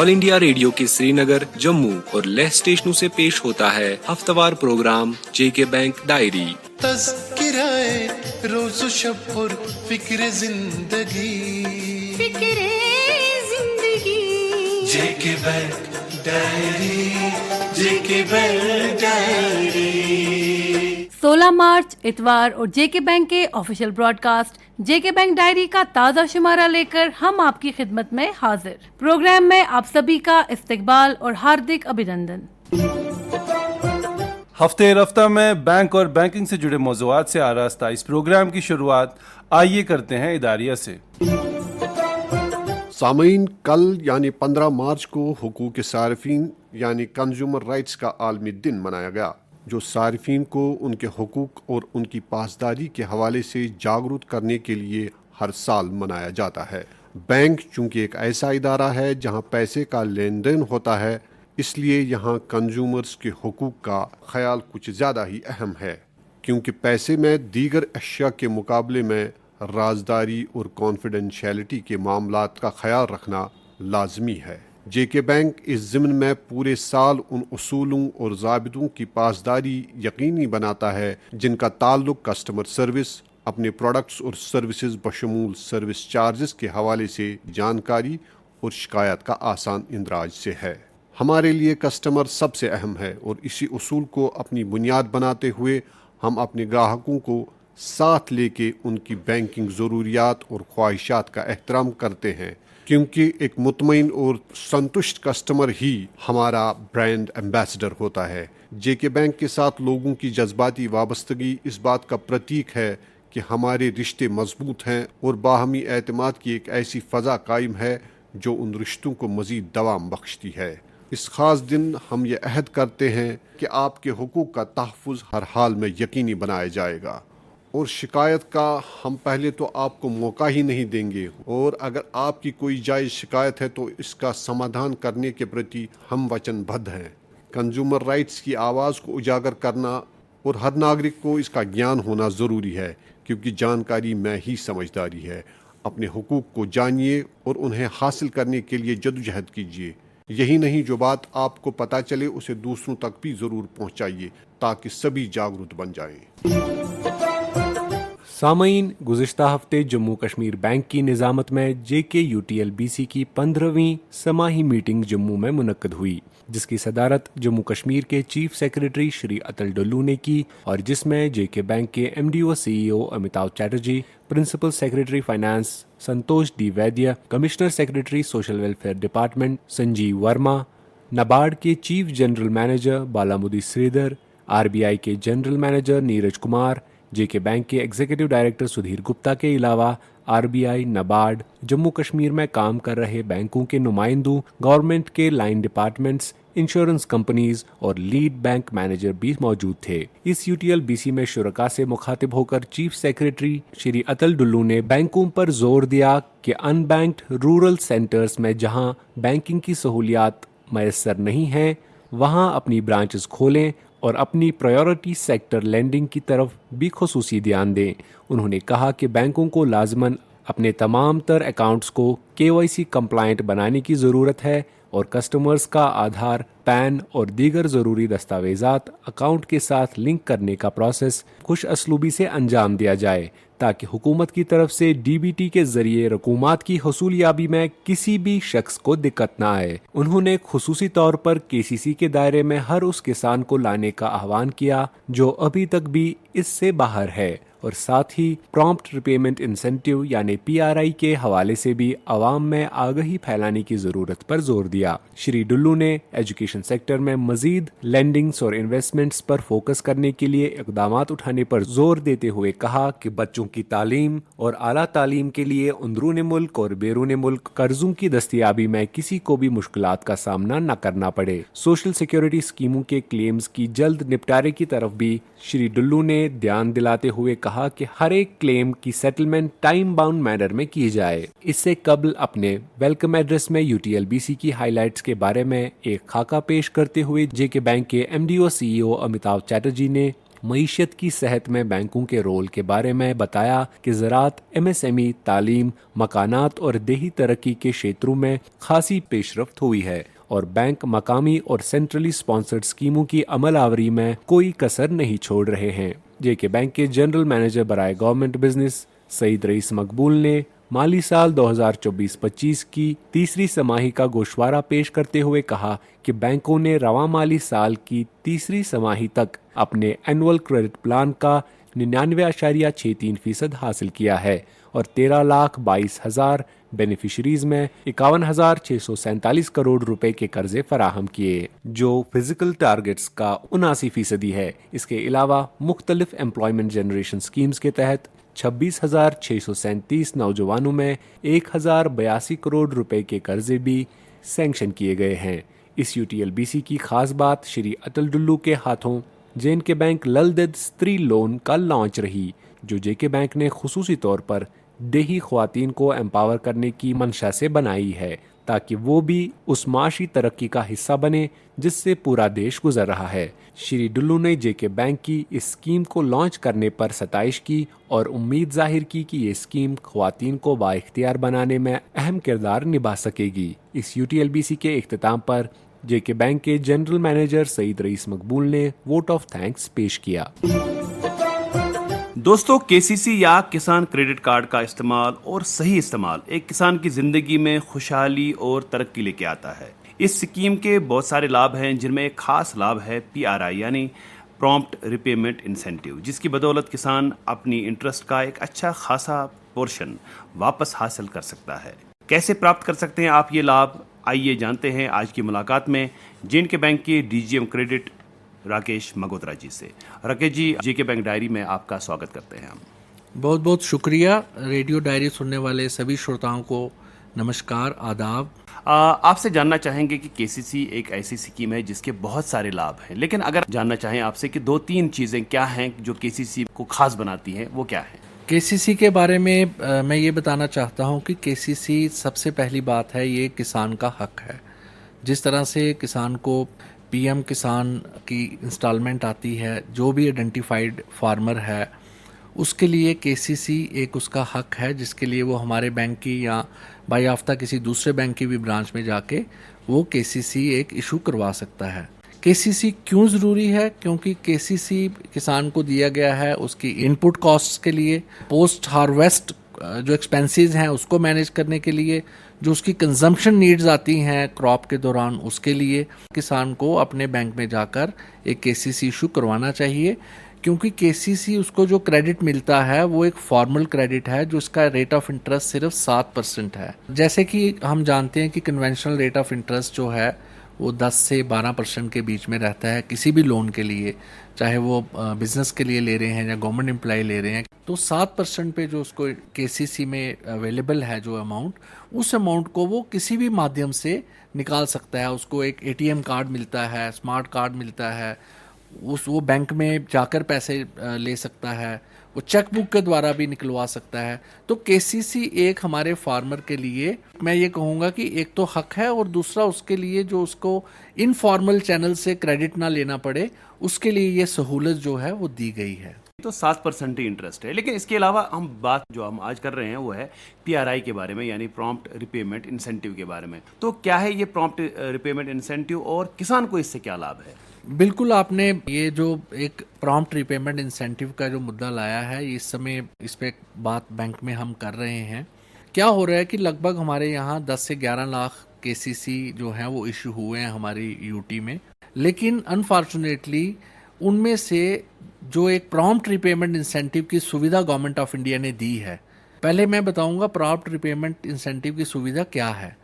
All India radio के श्रीनगर, जम्मू और लेह स्टेशनों से पेश होता है हफ्तावार प्रोग्राम जेके बैंक डायरी। तज़किराए रोज़ शब और फिक्र जिंदगी जेके बैंक डायरी, जेके बैंक डायरी। 16 मार्च इतवार और जेके बैंक के ऑफिशियल ब्रॉडकास्ट जेके बैंक डायरी का ताज़ा शुमारा लेकर हम आपकी खिदमत में हाजिर। प्रोग्राम में आप सभी का इस्तकबाल और हार्दिक अभिनंदन। हफ्ते रफ्ता में बैंक और बैंकिंग से जुड़े मौज़ूआत से आरास्ता इस प्रोग्राम की शुरुआत आइए करते हैं इदारिया से। सामीन, कल यानी 15 मार्च को हुकूक सारिफीन यानी कंज्यूमर राइट्स का आलमी दिन मनाया गया, जो सारिफीन को उनके हुकूक और उनकी पासदारी के हवाले से जागरूक करने के लिए हर साल मनाया जाता है। बैंक चूँकि एक ऐसा इदारा है जहाँ पैसे का लेन देन होता है, इसलिए यहाँ कंज्यूमर्स के हुकूक का ख्याल कुछ ज़्यादा ही अहम है, क्योंकि पैसे में दीगर अशिया के मुकाबले में राजदारी और कॉन्फिडेंशियलिटी के मामलात का ख्याल रखना लाजमी है। जेके बैंक इस ज़िम्न में पूरे साल उन उसूलों और ज़ाबितों की पासदारी यकीनी बनाता है जिनका ताल्लुक कस्टमर सर्विस, अपने प्रोडक्ट्स और सर्विसेज बशमूल सर्विस चार्जेस के हवाले से जानकारी और शिकायत का आसान इंदराज से है। हमारे लिए कस्टमर सबसे अहम है और इसी उसूल को अपनी बुनियाद बनाते हुए हम अपने ग्राहकों को साथ लेके उनकी बैंकिंग ज़रूरियात और ख्वाहिशात का एहतराम करते हैं, क्योंकि एक मुतमईन और संतुष्ट कस्टमर ही हमारा ब्रांड एम्बेसडर होता है। जेके बैंक के साथ लोगों की जज्बाती वाबस्तगी इस बात का प्रतीक है कि हमारे रिश्ते मजबूत हैं और बाहमी एतमाद की एक ऐसी फ़ज़ा कायम है जो उन रिश्तों को मज़ीद दवाम बख्शती है। इस ख़ास दिन हम ये अहद करते हैं कि आपके हुकूक का तहफ़्फ़ुज़ हर हाल में यकीनी बनाया जाएगा और शिकायत का हम पहले तो आपको मौका ही नहीं देंगे, और अगर आपकी कोई जायज़ शिकायत है तो इसका समाधान करने के प्रति हम वचनबद्ध हैं। कंज्यूमर राइट्स की आवाज़ को उजागर करना और हर नागरिक को इसका ज्ञान होना ज़रूरी है, क्योंकि जानकारी में ही समझदारी है। अपने हुकूक को जानिए और उन्हें हासिल करने के लिए जदोजहद कीजिए। यही नहीं, जो बात आपको पता चले उसे दूसरों तक भी ज़रूर पहुँचाइए ताकि सभी जागरूक बन जाएं। सामईन, गुज़िश्ता हफ्ते जम्मू कश्मीर बैंक की निज़ामत में जेके यूटीएल-बीसी की 15वीं समाही मीटिंग जम्मू में मुनक्कद हुई, जिसकी सदारत जम्मू कश्मीर के चीफ सेक्रेटरी श्री अतल डुल्लू ने की और जिसमें जेके बैंक के एमडी व CEO Amitabh Chatterjee, principal secretary finance Santosh D Vaidya, commissioner secretary social welfare department Sanjeev Verma, NABARD के chief general manager Balamudi Sridhar, RBI के general manager Neeraj Kumar, JK bank के एग्जीक्यूटिव डायरेक्टर सुधीर गुप्ता के अलावा आरबीआई, नाबार्ड, जम्मू कश्मीर में काम कर रहे बैंकों के नुमाइंदों, गवर्नमेंट के लाइन डिपार्टमेंट्स, इंश्योरेंस कंपनीज और लीड बैंक मैनेजर भी मौजूद थे। इस यूटीएल-बीसी में शुरका से मुखातिब होकर चीफ सेक्रेटरी श्री अतल डुल्लू ने बैंकों पर जोर दिया कि अनबैंक्ड रूरल सेंटर्स में जहां बैंकिंग की सहूलियात मैसर नहीं हैं, वहां अपनी ब्रांचेस खोलें और अपनी प्रायोरिटी सेक्टर लेंडिंग की तरफ भी खुसूसी ध्यान दें। उन्होंने कहा कि बैंकों को लाजमन अपने तमाम तर अकाउंट्स को केवाईसी कंप्लायंट बनाने की ज़रूरत है और कस्टमर्स का आधार, पैन और दीगर ज़रूरी दस्तावेज़ात अकाउंट के साथ लिंक करने का प्रोसेस खुश असलूबी से अंजाम दिया जाए, ताकि हुकूमत की तरफ से डीबीटी के जरिए रकूमात की हसूलियाबी में किसी भी शख्स को दिक्कत न आए। उन्होंने खुसूसी तौर पर केसीसी के दायरे में हर उस किसान को लाने का आह्वान किया जो अभी तक भी इससे बाहर है और साथ ही प्रॉम्प्ट रिपेमेंट इंसेंटिव यानी पीआरआई के हवाले से भी अवाम में आगाही फैलाने की जरूरत पर जोर दिया। श्री डुल्लू ने एजुकेशन सेक्टर में मजीद लेंडिंग्स और इन्वेस्टमेंट्स पर फोकस करने के लिए इकदाम उठाने पर जोर देते हुए कहा कि बच्चों की तालीम और आला तालीम के लिए अंदरून मुल्क और बैरून मुल्क कर्जों की दस्तियाबी में किसी को भी मुश्किलात का सामना न करना पड़े। सोशल सिक्योरिटी स्कीमों के क्लेम्स की जल्द निपटारे की तरफ भी श्री डुल्लू ने ध्यान दिलाते हुए कहा कि हर एक क्लेम की सेटलमेंट टाइम बाउंड मैनर में की जाए। इससे कबल अपने वेलकम एड्रेस में यूटीएल-बीसी की हाइलाइट्स के बारे में एक खाका पेश करते हुए जेके बैंक के एमडी और सीईओ अमिताभ चैटर्जी ने मईशत की सेहत में बैंकों के रोल के बारे में बताया कि ज़राअत, MSME, तालीम, मकानात और देही तरक्की के क्षेत्रों में खासी पेशरफ्त हुई है और बैंक मकामी और सेंट्रली स्पॉन्सर्ड स्कीमों की अमलावरी में कोई कसर नहीं छोड़ रहे हैं। जेके बैंक के जनरल मैनेजर बराए गवर्नमेंट बिजनेस सईद रईस मकबूल ने माली साल 2024-25 की तीसरी समाही का गोशवारा पेश करते हुए कहा कि बैंकों ने रवां माली साल की तीसरी समाही तक अपने एनुअल क्रेडिट प्लान का 99.63% हासिल किया है और 13,22,000 बेनिफिशरीज में 51,647 करोड़ रुपए के कर्जे फराहम किए, जो फिजिकल टारगेट्स का 79% है। इसके अलावा मुख्तलिफ एम्प्लॉयमेंट जनरेशन स्कीम्स के तहत 26,637 नौजवानों में 1,082 करोड़ रुपए के कर्जे भी सैंक्शन किए गए हैं। इस UTLBC की खास बात श्री अतल डुल्लू के हाथों JK बैंक ललदेद स्त्री लोन का लॉन्च रही, जो JK बैंक ने खुसूसी तौर पर देही ख्वातीन को एम्पावर करने की मंशा से बनाई है ताकि वो भी उस माशी तरक्की का हिस्सा बने जिससे पूरा देश गुजर रहा है। श्री डुल्लू ने JK बैंक की इस स्कीम को लॉन्च करने पर सताइश की और उम्मीद जाहिर की कि ये स्कीम ख्वातीन को बाइख्तियार बनाने में अहम किरदार निभा सकेगी। इस UTLBC के इख्तिताम पर JK बैंक के जनरल मैनेजर सईद रईस मकबूल ने वोट ऑफ थैंक्स पेश किया। दोस्तों, KCC या किसान क्रेडिट कार्ड का इस्तेमाल और सही इस्तेमाल एक किसान की जिंदगी में खुशहाली और तरक्की लेके आता है। इस स्कीम के बहुत सारे लाभ हैं, जिनमें एक खास लाभ है PRI यानी प्रॉम्प्ट रिपेमेंट इंसेंटिव, जिसकी बदौलत किसान अपनी इंटरेस्ट का एक अच्छा खासा पोर्शन वापस हासिल कर सकता है। कैसे प्राप्त कर सकते हैं आप ये लाभ, आइए जानते हैं आज की मुलाकात में JK बैंक के DGM क्रेडिट राकेश मगोत्रा जी से। Rakesh ji, JK bank diary में आपका स्वागत करते हैं हम। बहुत बहुत शुक्रिया। रेडियो डायरी सुनने वाले सभी श्रोताओं को नमस्कार, आदाब। आपसे जानना चाहेंगे कि KCC एक ऐसी स्कीम है जिसके बहुत सारे लाभ हैं, लेकिन अगर जानना चाहें आपसे कि 2-3 चीज़ें क्या हैं जो KCC को खास बनाती हैं, वो क्या है? KCC के बारे में मैं ये बताना चाहता हूँ कि KCC सबसे पहली बात है, ये किसान का हक है। जिस तरह से किसान को PM किसान की इंस्टॉलमेंट आती है, जो भी आइडेंटिफाइड फार्मर है उसके लिए KCC एक उसका हक है, जिसके लिए वो हमारे बैंक की या बायाफ्ता किसी दूसरे बैंक की भी ब्रांच में जाके वो KCC एक इशू करवा सकता है। KCC क्यों ज़रूरी है? क्योंकि KCC किसान को दिया गया है उसकी इनपुट कॉस्ट्स के लिए, पोस्ट हार्वेस्ट जो एक्सपेंसेस हैं उसको मैनेज करने के लिए, जो उसकी कंजम्पशन नीड्स आती हैं क्रॉप के दौरान उसके लिए किसान को अपने बैंक में जाकर एक KCC इशू करवाना चाहिए। क्योंकि KCC उसको जो क्रेडिट मिलता है वो एक फॉर्मल क्रेडिट है, जो इसका रेट ऑफ इंटरेस्ट सिर्फ 7% है। जैसे कि हम जानते हैं कि कन्वेंशनल रेट ऑफ इंटरेस्ट जो है वो 10 से 12% के बीच में रहता है किसी भी लोन के लिए, चाहे वो बिजनेस के लिए ले रहे हैं या गवर्नमेंट एम्प्लॉय ले रहे हैं। तो 7% पे जो उसको KCC में अवेलेबल है जो अमाउंट, उस अमाउंट को वो किसी भी माध्यम से निकाल सकता है। उसको एक ATM कार्ड मिलता है, स्मार्ट कार्ड मिलता है, वो बैंक में जाकर पैसे ले सकता है, वो चेकबुक के द्वारा भी निकलवा सकता है। तो KCC एक हमारे फार्मर के लिए मैं ये कहूँगा कि एक तो हक है, और दूसरा उसके लिए जो उसको इनफॉर्मल चैनल से क्रेडिट ना लेना पड़े, उसके लिए ये सहूलत जो है वो दी गई है। तो 7% ही इंटरेस्ट है, लेकिन इसके अलावा हम बात जो हम आज कर रहे हैं वो है PRI के बारे में, यानी प्रॉम्प्ट रिपेमेंट इंसेंटिव के बारे में। तो क्या है ये प्रॉम्प्ट रिपेमेंट इंसेंटिव और किसान को इससे क्या लाभ है? बिल्कुल, आपने ये जो एक प्रॉम्प्ट रिपेमेंट इंसेंटिव का जो मुद्दा लाया है, इस समय इस पे बात बैंक में हम कर रहे हैं। क्या हो रहा है कि लगभग हमारे यहाँ 10 से 11 लाख KCC जो हैं वो इशू हुए हैं हमारी UT में, लेकिन अनफॉर्चुनेटली उनमें से जो एक प्रॉम्प्ट रिपेमेंट इंसेंटिव की सुविधा गवर्नमेंट ऑफ इंडिया ने दी है, पहले मैं बताऊंगा प्रॉम्प्ट रिपेमेंट इंसेंटिव की सुविधा क्या है।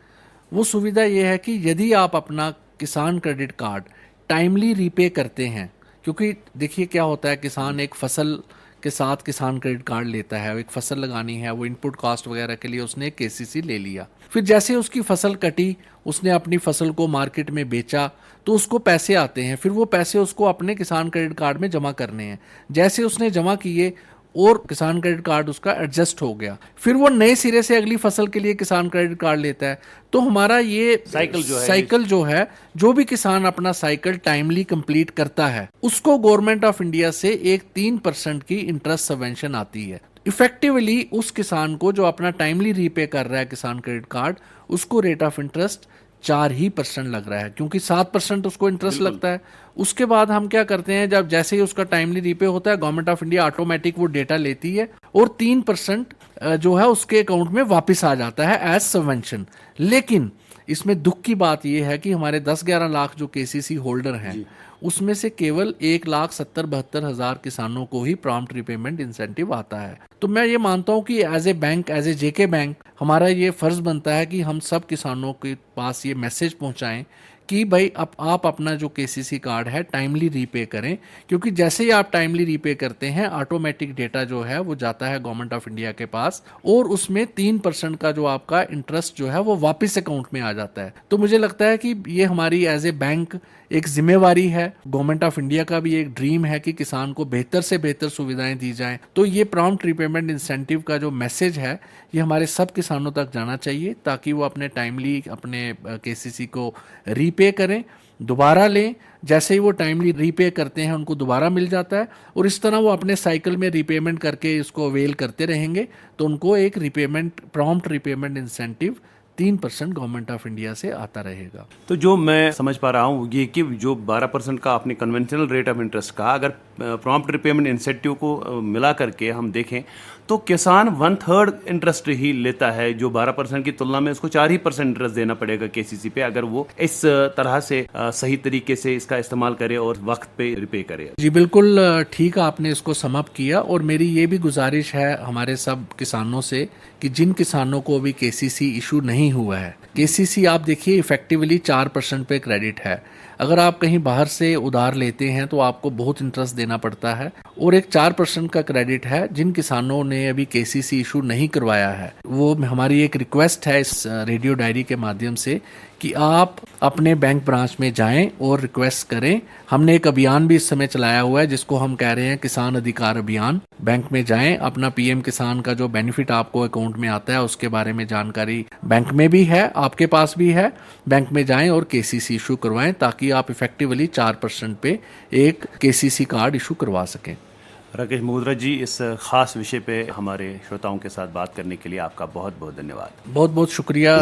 वो सुविधा ये है कि यदि आप अपना किसान क्रेडिट कार्ड टाइमली रीपे करते हैं, क्योंकि देखिए क्या होता है, किसान एक फसल के साथ किसान क्रेडिट कार्ड लेता है, एक फसल लगानी है, वो इनपुट कॉस्ट वगैरह के लिए उसने KCC ले लिया, फिर जैसे उसकी फसल कटी, उसने अपनी फसल को मार्केट में बेचा तो उसको पैसे आते हैं, फिर वो पैसे उसको अपने किसान क्रेडिट कार्ड में जमा करने हैं। जैसे उसने जमा किए, और किसान क्रेडिट कार्ड उसका एडजस्ट हो गया, फिर वो नए सिरे से अगली फसल के लिए किसान क्रेडिट कार्ड लेता है, तो हमारा ये साइकिल जो है जो भी किसान अपना साइकिल टाइमली कंप्लीट करता है उसको गवर्नमेंट ऑफ इंडिया से एक 3% की इंटरेस्ट सबवेंशन आती है। इफेक्टिवली उस किसान को जो अपना टाइमली रीपे कर रहा है किसान क्रेडिट कार्ड, उसको रेट ऑफ इंटरेस्ट 4% लग रहा है, क्योंकि 7% उसको इंटरेस्ट लगता है। उसके बाद हम क्या करते हैं, जब जैसे ही उसका टाइमली रीपे होता है गवर्नमेंट ऑफ इंडिया ऑटोमेटिक वो डेटा लेती है और 3% जो है उसके अकाउंट में वापस आ जाता है एज सबवेंशन। लेकिन इसमें दुख की बात यह है कि हमारे 10-11 लाख जो केसीसी होल्डर हैं उसमें से केवल 1,70,72,000 किसानों को ही प्रॉम्प्ट रिपेमेंट इंसेंटिव आता है। तो मैं ये मानता हूँ कि as a bank, as a JK bank, हमारा ये फर्ज बनता है कि हम सब किसानों के पास ये मैसेज पहुँचाएं कि भाई अब आप अपना जो केसीसी कार्ड है टाइमली रीपे करें, क्योंकि जैसे ही आप टाइमली रीपे करते हैं ऑटोमेटिक डेटा जो है वो जाता है गवर्नमेंट ऑफ इंडिया के पास और उसमें 3% का जो आपका इंटरेस्ट जो है वो वापस अकाउंट में आ जाता है। तो मुझे लगता है कि ये हमारी एज ए बैंक एक जिम्मेवारी है, गवर्नमेंट ऑफ इंडिया का भी एक ड्रीम है कि किसान को बेहतर से बेहतर सुविधाएं दी जाएं। तो ये प्रॉम्प्ट रिपेमेंट इंसेंटिव का जो मैसेज है ये हमारे सब किसानों तक जाना चाहिए ताकि वो अपने टाइमली अपने केसीसी को रीपे करें, दोबारा लें। जैसे ही वो टाइमली रीपे करते हैं उनको दोबारा मिल जाता है और इस तरह वो अपने साइकिल में रीपेमेंट करके इसको अवेल करते रहेंगे तो उनको एक repayment prompt repayment incentive 3% government of India से आता रहेगा। तो जो मैं समझ पा रहा हूँ ये कि जो 12% का आपने कन्वेंशनल रेट ऑफ इंटरेस्ट कहा, अगर प्रॉम्प्ट रिपेमेंट इंसेंटिव को मिला करके हम देखें तो किसान 1/3 इंटरेस्ट ही लेता है, जो 12% की तुलना में उसको 4% इंटरेस्ट देना पड़ेगा केसीसी पे अगर वो इस तरह से सही तरीके से इसका इस्तेमाल करे और वक्त पे रिपे करे। जी बिल्कुल ठीक आपने इसको समअप किया और मेरी ये भी गुजारिश है हमारे सब किसानों से कि जिन किसानों को अभी केसीसी इशू नहीं हुआ है, केसीसी आप देखिए इफेक्टिवली 4% पे क्रेडिट है। अगर आप कहीं बाहर से उधार लेते हैं तो आपको बहुत इंटरेस्ट देना पड़ता है और एक 4% का क्रेडिट है। जिन किसानों ने अभी केसीसी इशू नहीं करवाया है वो हमारी एक रिक्वेस्ट है इस रेडियो डायरी के माध्यम से कि आप अपने बैंक ब्रांच में जाएं और रिक्वेस्ट करें। हमने एक अभियान भी इस समय चलाया हुआ है जिसको हम कह रहे हैं किसान अधिकार अभियान। बैंक में जाएं, अपना पीएम किसान का जो बेनिफिट आपको अकाउंट में आता है उसके बारे में जानकारी बैंक में भी है, आपके पास भी है। बैंक में जाएं और केसीसी इशू करवाएं ताकि आप इफेक्टिवली 4% पे एक केसीसी कार्ड इशू करवा सकें। राकेश मोगरा जी, इस खास विषय पे हमारे श्रोताओं के साथ बात करने के लिए आपका बहुत बहुत धन्यवाद। बहुत बहुत शुक्रिया।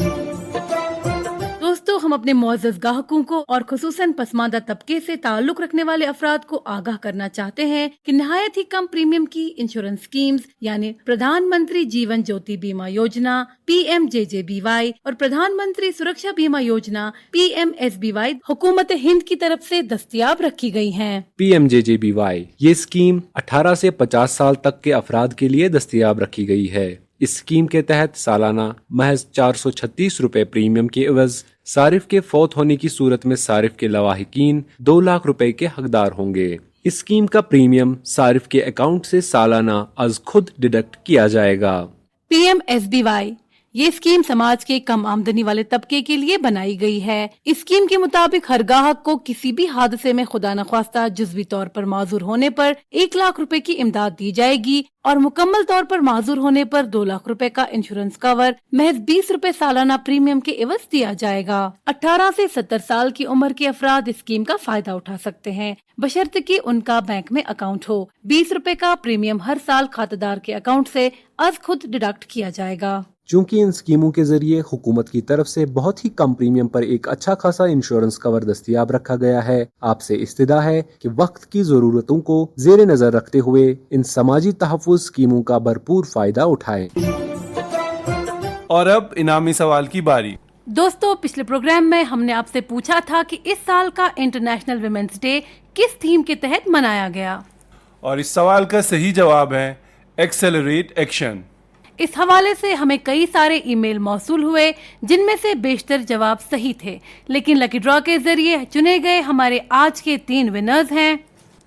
दोस्तों, हम अपने मुअज़्ज़ज़ ग्राहकों को और खुसूसन पसमानदा तबके से ताल्लुक रखने वाले अफराद को आगाह करना चाहते हैं कि निहायत ही कम प्रीमियम की इंश्योरेंस स्कीम्स यानी प्रधानमंत्री जीवन ज्योति बीमा योजना PMJJBY और प्रधानमंत्री सुरक्षा बीमा योजना PMSBY हुकूमत हिंद की तरफ से दस्तयाब रखी गई हैं। PMJJBY ये स्कीम 18 से 50 साल तक के अफराद के लिए दस्तयाब रखी गई है। इस स्कीम के तहत सालाना महज 436 रुपए प्रीमियम के एवज सारिफ के फौत होने की सूरत में सारिफ के लवाहिकीन 2 लाख रुपए के हकदार होंगे। इस स्कीम का प्रीमियम सारिफ के अकाउंट से सालाना अज खुद डिडक्ट किया जाएगा। PMSBY ये स्कीम समाज के कम आमदनी वाले तबके के लिए बनाई गई है। इस स्कीम के मुताबिक हर ग्राहक को किसी भी हादसे में खुदा न ख्वास्ता जुज़वी तौर पर माजूर होने पर 1 लाख रुपए की इमदाद दी जाएगी और मुकम्मल तौर पर माजूर होने पर 2 लाख रुपए का इंश्योरेंस कवर महज 20 रुपए सालाना प्रीमियम के एवज दिया जाएगा। 18 से 70 साल की उम्र के अफराद इस स्कीम का फायदा उठा सकते हैं बशर्ते कि उनका बैंक में अकाउंट हो। 20 रुपए का प्रीमियम हर साल खातेदार के अकाउंट से अज खुद डिडक्ट किया जाएगा। चूँकि इन स्कीमों के जरिए हुकूमत की तरफ से बहुत ही कम प्रीमियम पर एक अच्छा खासा इंश्योरेंस कवर दस्तयाब रखा गया है, आपसे इस्तिदा है कि वक्त की जरूरतों को जेर नजर रखते हुए इन समाजी तहफ़्फ़ुज़ स्कीमों का भरपूर फायदा उठाएं। और अब इनामी सवाल की बारी। दोस्तों, पिछले प्रोग्राम में हमने आपसे पूछा था कि इस साल का इंटरनेशनल वुमेन्स डे किस थीम के तहत मनाया गया और इस सवाल का सही जवाब है एक्सेलरेट एक्शन। इस हवाले से हमें कई सारे ईमेल मौसूल हुए जिनमें से बेशतर जवाब सही थे, लेकिन लकी ड्रॉ के जरिए चुने गए हमारे आज के 3 विनर्स हैं।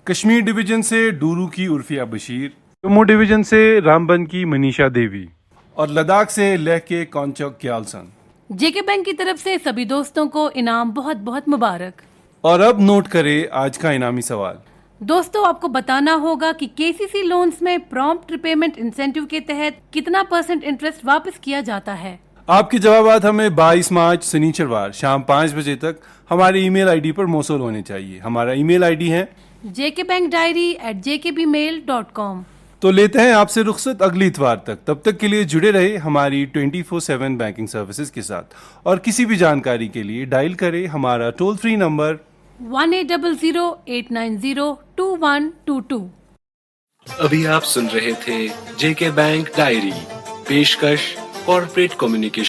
कश्मीर डिवीजन से डूरू की उर्फिया बशीर, जम्मू डिवीजन से रामबन की मनीषा देवी और लद्दाख से लेह के कौनचक क्यालसन। जेके बैंक की तरफ से सभी दोस्तों को इनाम बहुत बहुत मुबारक। और अब नोट करें आज का इनामी सवाल। दोस्तों, आपको बताना होगा कि केसीसी लोन्स में प्रॉम्प्ट रिपेमेंट इंसेंटिव के तहत कितना % इंटरेस्ट वापस किया जाता है। आपके जवाबात हमें 22 मार्च शनिचरवार शाम 5 बजे तक हमारी ईमेल आईडी पर मौसूल होने चाहिए। हमारा ईमेल आईडी है jkbankdiary@jkbmail.com। तो लेते हैं आपसे रुखसत अगली इतवार तक। तब तक के लिए जुड़े रहे हमारी 24/7 बैंकिंग सर्विसेज के साथ और किसी भी जानकारी के लिए डायल करें हमारा टोल फ्री नंबर 1800-890-2122। अभी आप सुन रहे थे जेके बैंक डायरी, पेशकश कॉर्पोरेट कम्युनिकेशन।